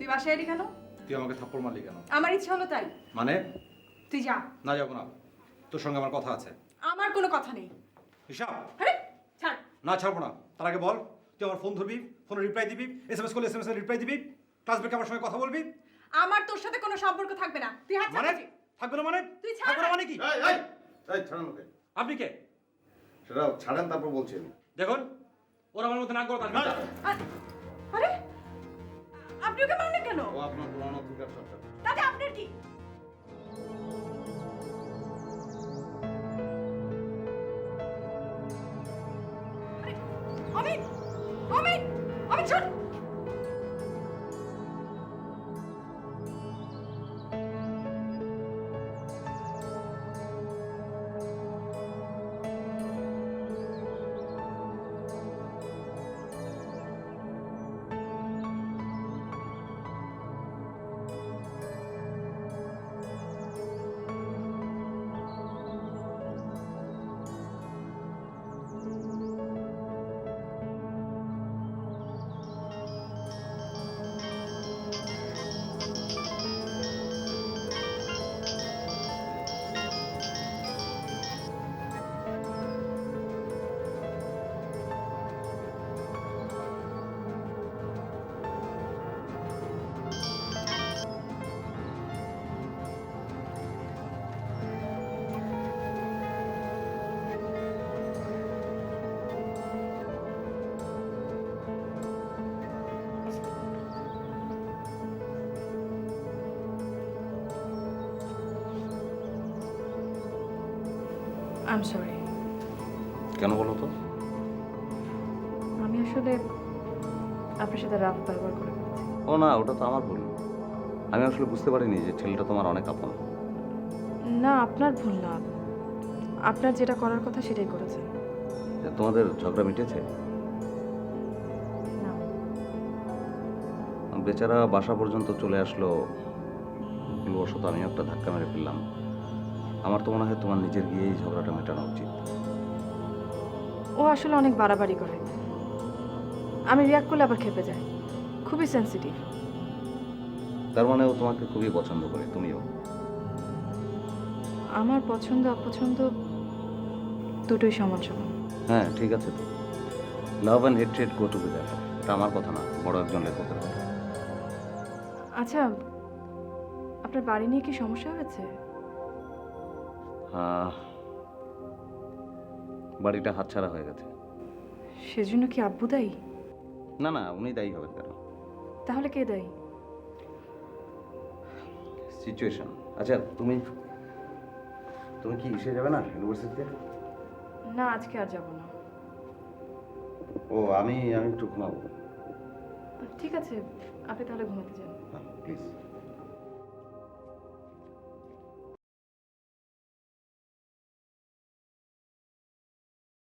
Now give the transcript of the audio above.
তুই বাসায় এলি কেন? তুই আমাকে থাপ্পড় মারলি কেন? আমার ইচ্ছা হলো তাই। মানে? তুই যা। না, যাবো না। তোর সঙ্গে আমার কথা আছে। আমার কোনো কথা নেই। হিসাব? আরে ছাড়। না, ছাড়বো না। তার আগে বল, তুই আমার ফোন ধরবি, ফোনে রিপ্লাই দিবি, এসএমএস করলে এসএমএস এর রিপ্লাই দিবি, ক্লাস ব্রেকে আমার সঙ্গে কথা বলবি। আমার তোর সাথে কোনো সম্পর্ক থাকবে না। তুই হাত মানে? ছাড়। থাকবে না মানে? তুই ছাড়। থাকবে না মানে কি? এই ছাড়েন ওকে। আপনি কে? সেটা ছাড়েন, তারপর বলছি আমি। দেখুন, ওরা আমার মধ্যে নাক গলা থাকবে না। আরে আপনি ওকে মারলেন কেন? ও আপনার পুরানো অধিকার চর্চা করছে। তাতে আপনার কি? আরে, অমিত! অমিত! অমিত ছাড়! I'm sorry. কেন বলো তো? আমি আসলে আপনার সাথে রাফ ব্যবহার করে ফেলেছি। ও না, ওটা তো আমার ভুল। আমি আসলে বুঝতে পারিনি যে ছেলেটা তোমার অনেক আপন। না, আপনার ভুল না। আপনার যেটা করার কথা সেটাই করেছেন। তোমাদের ঝগড়া মিটেছে? না, বেচারা বাসা পর্যন্ত চলে আসলো, ভুলবশত আমিও একটা ধাক্কা মেরে ফেললাম। আমার তো মনে হয় তোমার নিজের গিয়েই ঝগড়াটা মেটানো উচিত। ও আসলে অনেক বাড়াবাড়ি করে। আমি রিয়াক্ট করলে আবার খেপে যায়। খুবই সেনসিটিভ। তার মানে ও তোমাকে খুবই পছন্দ করে, তুমিও? আমার পছন্দ অপছন্দ দুটোই সমান সমান। হ্যাঁ, ঠিক আছে তো। Love and hatred go together. এটা আমার কথা না, বড় একজন লেখকের কথা। আচ্ছা, আপনার বাড়ি নিয়ে কি সমস্যা হয়েছে? বাড়িটা হাতছাড়া হয়ে গেছে। সেজন্য কি আব্বু দায়ী? না না, উনি দায়ী হবেন কেন? তাহলে কে দায়ী? সিচুয়েশন। আচ্ছা, তুমি তুমি কি এসে যাবে না ইউনিভার্সিটিতে? না, আজকে আর যাব না। ও, আমি একটু ঘুমাবো। ঠিক আছে, আপনি তাহলে ঘুমাতে যান। প্লিজ।